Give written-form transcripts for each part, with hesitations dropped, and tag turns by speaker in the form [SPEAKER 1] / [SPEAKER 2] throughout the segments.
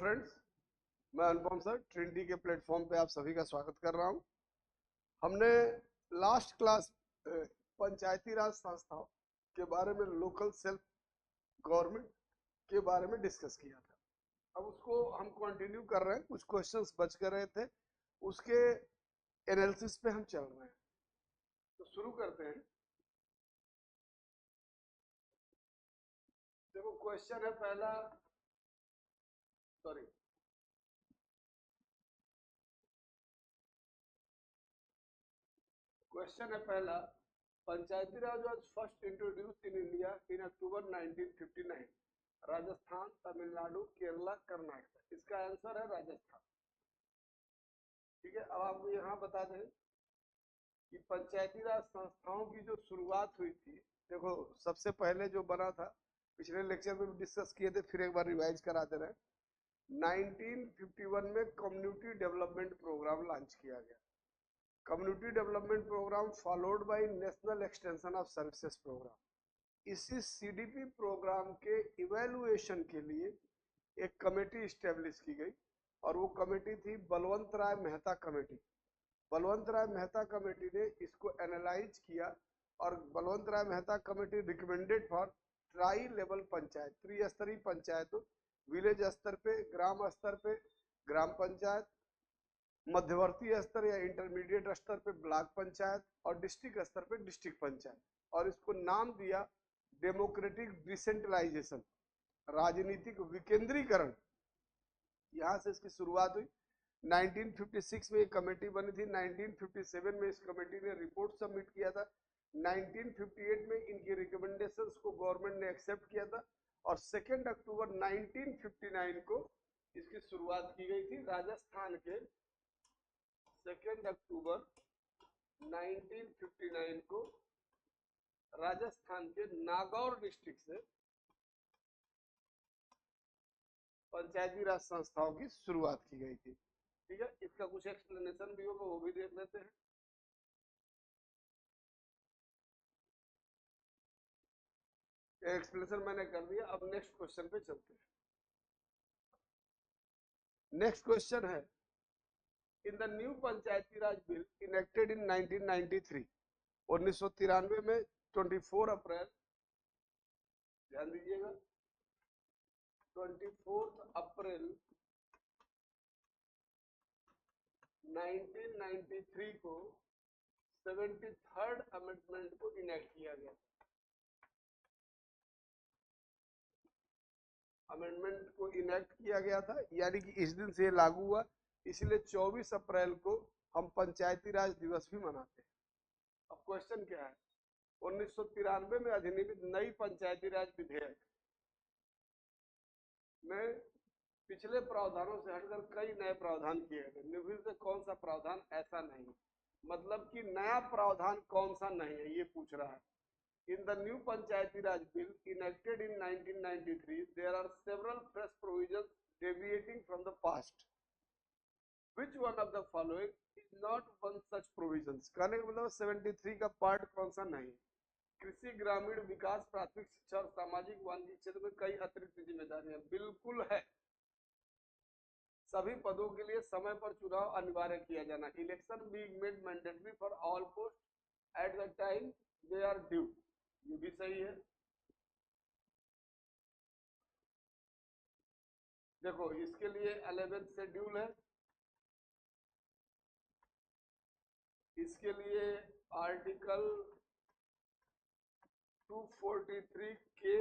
[SPEAKER 1] Friends, मैं अनुपम sir Trinity के platform पे आप सभी का स्वागत कर रहा हूं। हमने लास्ट क्लास पंचायती राज संस्थाओं के बारे में, लोकल सेल्फ गवर्नमेंट के बारे में डिस्कस किया था। अब उसको हम कंटिन्यू कर रहे हैं, कुछ क्वेश्चंस बच कर रहे थे, उसके एनालिसिस पे हम चल रहे हैं। तो शुरू करते हैं। देखो क्वेश्चन है पहला, सॉरी क्वेश्चन है पहला, Panchayati Raj was first introduced in India in October 1959। Rajasthan, Tamil Nadu, Kerala, Karnataka. इसका आंसर है राजस्थान। ठीक है, अब आपको यहाँ बता दें कि पंचायती राज संस्थाओं की जो शुरुआत हुई थी, देखो सबसे पहले जो बना था, पिछले लेक्चर में भी डिस्कस किए थे, फिर एक बार रिवाइज करा दे रहे हैं। 1951 में कम्युनिटी डेवलपमेंट प्रोग्राम लॉन्च किया गया। Community development programme followed by national extension of services programme. इसी सीडीपी प्रोग्राम के इवैल्यूएशन के लिए एक कमेटी स्टेब्लिश की गई और वो कमेटी थी बलवंत राय मेहता कमेटी। बलवंत राय मेहता कमेटी ने इसको एनालाइज किया और Balwant Rai Mehta committee recommended for tri level panchayat, त्रिस्तरीय पंचायतों, विलेज स्तर पे, ग्राम स्तर पे ग्राम पंचायत, मध्यवर्ती स्तर या इंटरमीडिएट स्तर पे ब्लॉक पंचायत और डिस्ट्रिक्ट स्तर पे डिस्ट्रिक्ट पंचायत। और इसको नाम दिया डेमोक्रेटिक डिसेंट्रलाइजेशन, राजनीतिक विकेंद्रीकरण। यहाँ से इसकी शुरुआत हुई। 1956 में एक कमेटी बनी थी। 1957 में इस कमेटी ने रिपोर्ट सबमिट किया था। 1958 में इनकी रिकमेंडेशंस को गवर्नमेंट ने एक्सेप्ट किया था और 2 अक्टूबर 1959 को इसकी शुरुआत की गई थी। राजस्थान के 2 अक्टूबर 1959 को राजस्थान के नागौर डिस्ट्रिक्ट से पंचायती राज संस्थाओं की शुरुआत की गई थी। ठीक है, इसका कुछ एक्सप्लेनेशन भी होगा, वो भी देख लेते हैं। एक्सप्लेनेशन मैंने कर दिया। अब नेक्स्ट क्वेश्चन पे चलते हैं। नेक्स्ट क्वेश्चन है, in the new Panchayati Raj bill enacted इन 1993, 1993 में 24 अप्रैल, ध्यान दीजिएगा, 24 अप्रैल 1993 को 73rd अमेंडमेंट को इनेक्ट किया गया। अमेंडमेंट को इनेक्ट किया गया था, यानी कि इस दिन से ये लागू हुआ। इसलिए 24 अप्रैल को हम पंचायती राज दिवस भी मनाते हैं। अब क्वेश्चन क्या है, 1993 में अधिनियमित नई पंचायती राज विधेयक में पिछले प्रावधानों से हटकर कई नए प्रावधान किए गए। निम्न से कौन सा प्रावधान ऐसा नहीं, मतलब कि नया प्रावधान कौन सा नहीं है, ये पूछ रहा है। In the new Panchayati Raj Bill enacted in 1993, there are several fresh provisions deviating from the past. Which one of the following is not one such provisions? कहने का मतलब 73 का पार्ट कौन सा नहीं? कृषि, ग्रामीण विकास, प्राथमिक शिक्षा और सामाजिक वानिकी क्षेत्र में कई अतिरिक्त जिम्मेदारियां बिल्कुल है। सभी पदों के लिए समय पर चुनाव अनिवार्य किया जाना। Election being made mandatory for all post at the time they are due, ये भी सही है। देखो इसके लिए 11th शेड्यूल है, इसके लिए आर्टिकल 243 के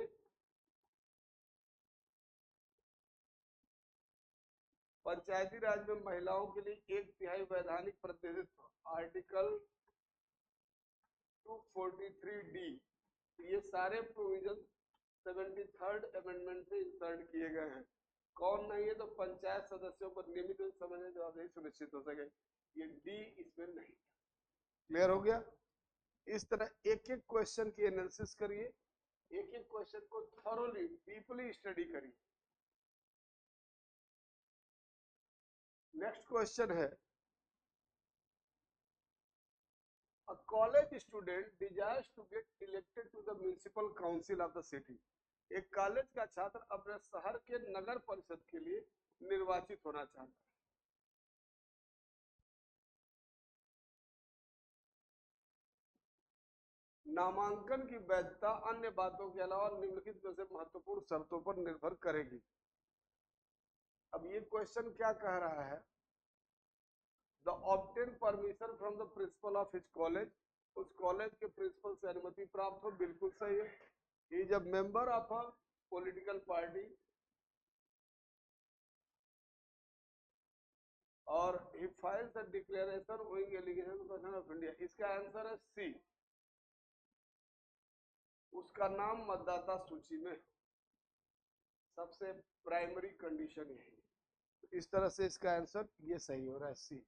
[SPEAKER 1] पंचायती राज में महिलाओं के लिए 1/3 वैधानिक प्रतिनिधित्व, आर्टिकल 243 डी। ये सारे प्रोविजन 73rd अमेंडमेंट से इंसर्ट किए गए हैं। कौन नहीं है, तो पंचायत सदस्यों को नियमित समय में जवाबदेही सुनिश्चित हो सके, ये डी इसमें नहीं। क्लियर हो गया? इस तरह एक एक क्वेश्चन की एनालिसिस करिए, एक एक क्वेश्चन को थॉरोली डीपली स्टडी करिए। नेक्स्ट क्वेश्चन है, a college student desires to get elected to the municipal council of the city. एक कॉलेज का छात्र अपने शहर के नगर परिषद के लिए निर्वाचित होना चाहता है। नामांकन की वैधता अन्य बातों के अलावा निम्नलिखित में से महत्वपूर्ण शर्तों पर निर्भर करेगी। अब ये क्वेश्चन क्या कह रहा है, the obtain permission from the principal of his college, उस कॉलेज के प्रिंसिपल से अनुमति प्राप्त हो, बिल्कुल सही है। He is a member of a political party और he files a declaration owing allegation of India. इसका आंसर है सी, उसका नाम मतदाता सूची में, सबसे प्राइमरी कंडीशन यही है। इस तरह से इसका आंसर ये सही हो रहा है, सी।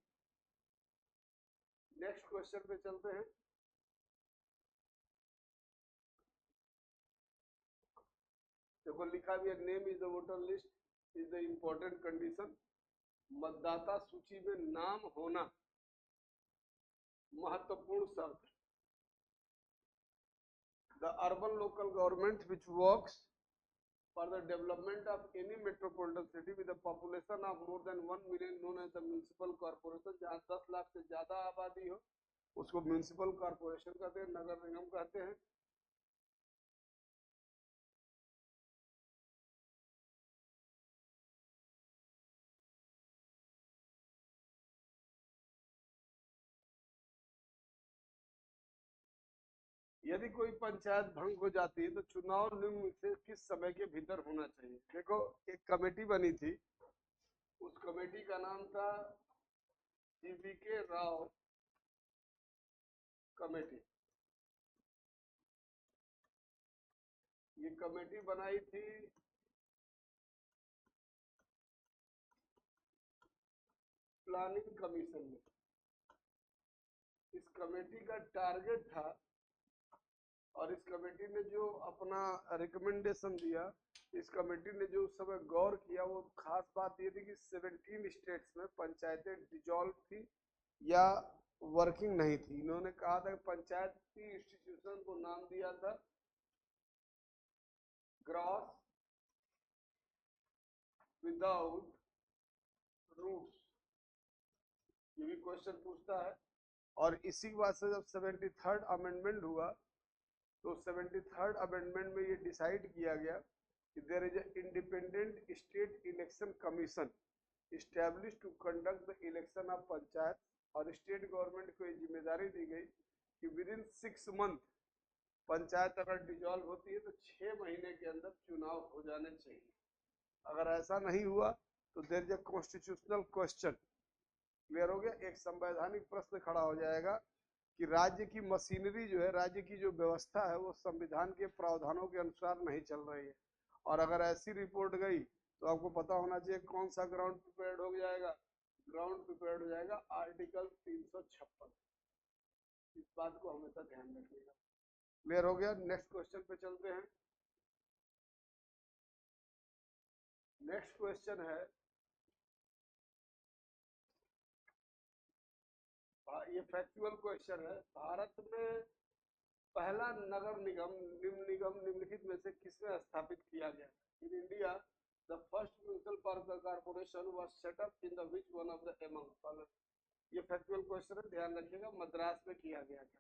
[SPEAKER 1] नेक्स्ट क्वेश्चन पे चलते हैं। देखो लिखा भी है, name is the voter list is the important condition. मतदाता सूची में नाम होना महत्वपूर्ण शर्त है। The urban local government which works for the development of any metropolitan city with a population of more than 1 million known as the municipal corporation, जहाँ 10 लाख से ज्यादा आबादी हो उसको म्यूनिसिपल कॉर्पोरेशन कहते हैं, नगर निगम कहते हैं। यदि कोई पंचायत भंग हो जाती है तो चुनाव निम्न से किस समय के भीतर होना चाहिए। देखो एक कमेटी बनी थी, उस कमेटी का नाम था जीवीके राव कमेटी। ये कमेटी बनाई थी प्लानिंग कमीशन ने। इस कमेटी का टारगेट था, और इस कमेटी ने जो अपना रिकमेंडेशन दिया, इस कमेटी ने जो उस समय गौर किया, वो खास बात ये थी कि 17 स्टेट्स में पंचायतें डिजॉल्व थी या वर्किंग नहीं थी। इन्होंने कहा था कि पंचायती इंस्टीट्यूशन को नाम दिया था ग्रॉस विदाउट रूट्स। ये भी क्वेश्चन पूछता है। और इसी बात से जब 73rd अमेंडमेंट हुआ तो 73rd अमेंडमेंट में ये डिसाइड किया गया कि there is a independent state election commission establish to conduct the election of panchayat, और स्टेट गवर्नमेंट को ये जिम्मेदारी दी गई कि विद इन 6 मंथ पंचायत अगर डिजॉल्व होती है तो 6 महीने के अंदर चुनाव हो जाने चाहिए। अगर ऐसा नहीं हुआ तो there is a constitutional question. Clear हो गया? एक संवैधानिक प्रश्न खड़ा हो जाएगा कि राज्य की मशीनरी जो है, राज्य की जो व्यवस्था है, वो संविधान के प्रावधानों के अनुसार नहीं चल रही है। और अगर ऐसी रिपोर्ट गई तो आपको पता होना चाहिए कौन सा ग्राउंड प्रिपेयर्ड हो जाएगा। ग्राउंड प्रिपेयर्ड हो जाएगा आर्टिकल 356। इस बात को हमेशा ध्यान रखिएगा। क्लियर हो गया? नेक्स्ट क्वेश्चन पे चलते हैं। नेक्स्ट क्वेश्चन है, ये फैक्चुअल क्वेश्चन है, भारत में पहला नगर निगम निम्नलिखित में से किसमें स्थापित किया गया? In India the first municipal corporation was set up in the which one of the among following. ये फैक्चुअल क्वेश्चन है, ध्यान रखिएगा। मद्रास में किया गया था।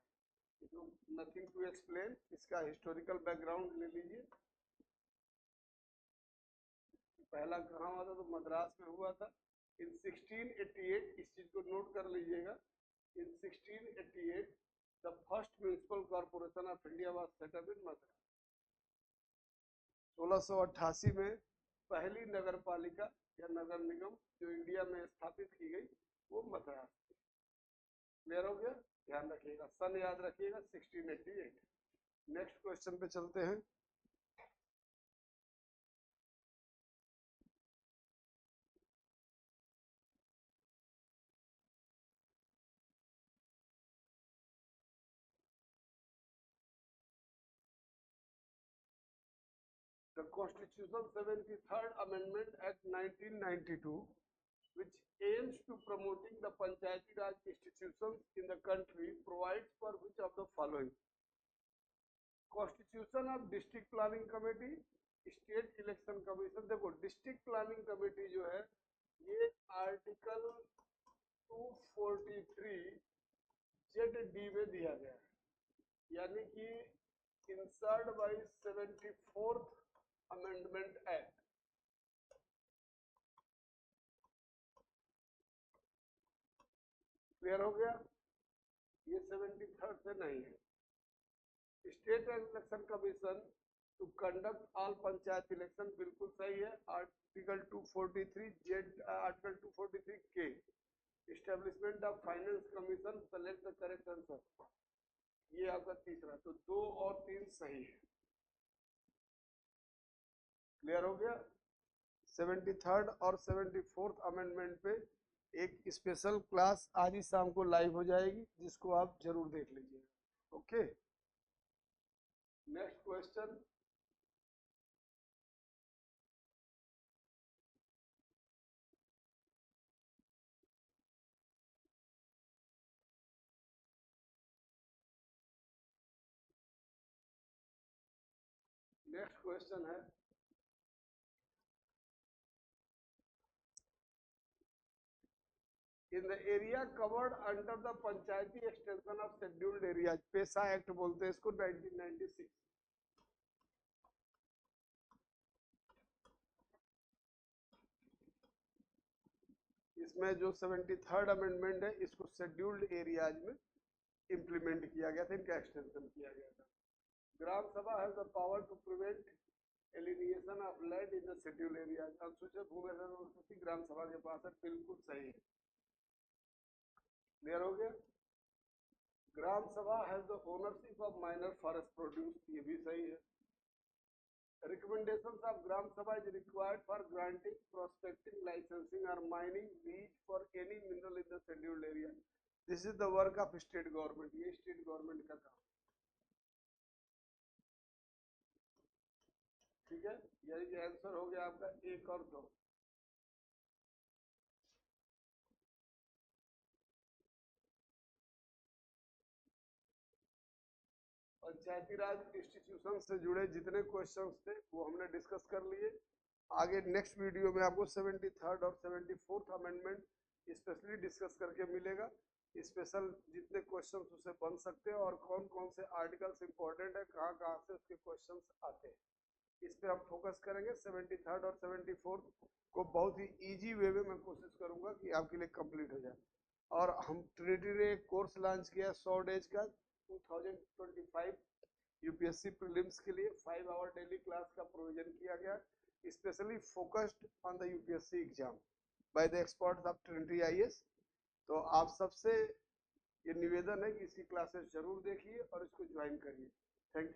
[SPEAKER 1] नथिंग टू एक्सप्लेन, इसका हिस्टोरिकल बैकग्राउंड ले लीजिए। पहला कहाँ हुआ था? तो मद्रास में हुआ था इन 1688। इस चीज को नोट कर लीजिएगा। इन 1688 the first municipal corporation of India was set up in Madras। 1688 में पहली नगर पालिका या नगर निगम जो इंडिया में स्थापित की गई वो मद्रास। क्लियर हो गया? ध्यान रखिएगा, सन याद रखिएगा 1688। नेक्स्ट क्वेश्चन पे चलते हैं। The Constitution 73rd Amendment Act 1992, which aims to promoting the Panchayati Raj institutions in the country, provides for which of the following? Constitution of District Planning Committee, State Election Commission। देखो district planning committee जो है article 243 Z D में दिया गया है, यानी कि insert by 74th amendment act. Clear हो गया? ये 73rd से नहीं है। State election commission to conduct all panchayat election बिल्कुल सही है। आर्टिकल 243 जेड, आर्टिकल 243 के establishment of finance commission, select the correct answer, ये आपका तीसरा। तो 2 और 3 सही है। क्लियर हो गया? 73rd और 74th अमेंडमेंट पे एक स्पेशल क्लास आज ही शाम को लाइव हो जाएगी, जिसको आप जरूर देख लीजिएगा। Okay, next question. Next question है, in the area covered under the Panchayati extension of scheduled area, PESA act बोलते हैं इसको, 1996। इसमें जो 73rd अमेंडमेंट है, इसको शेड्यूल्ड एरियाज में इंप्लीमेंट किया गया था, इनका एक्सटेंशन किया गया था। Gram sabha has the power to prevent alienation of land in the scheduled areas. अनुसूचित भूमि अधिकार ग्राम सभा के पास है, बिल्कुल सही है। क्लियर हो गया? ग्राम sabha has the ownership of minor forest produce, ये भी सही है। Recommendations of Gram Sabha is required for granting, prospecting, licensing or mining lease for any mineral in the scheduled area. This is the work of state government. ये state government का काम, ठीक है? यानी कि आंसर हो गया आपका 1 और 2। पंचायती राज इंस्टीट्यूशन से जुड़े जितने क्वेश्चंस थे वो हमने डिस्कस कर लिए। आगे नेक्स्ट वीडियो में आपको 73rd और 74th अमेंडमेंट स्पेशली डिस्कस करके मिलेगा। स्पेशल जितने क्वेश्चंस उससे बन सकते हैं और कौन कौन से आर्टिकल्स इंपॉर्टेंट है, कहाँ कहाँ से उसके क्वेश्चंस आते हैं, इस पे हम फोकस करेंगे। 73rd और 74th को बहुत ही इजी वे में मैं कोशिश करूंगा कि आपके लिए कंप्लीट हो जाए। और हम ट्रिनिटी ने एक कोर्स लॉन्च किया 100 डेज का 2025 यूपीएससी प्रीलिम्स के लिए 5 आवर डेली क्लास का प्रोविजन किया गया, specially focused on the UPSC exam by the experts of Trinity IAS. तो आप सबसे ये निवेदन है कि इसकी क्लासेस जरूर देखिए और इसको ज्वाइन करिए।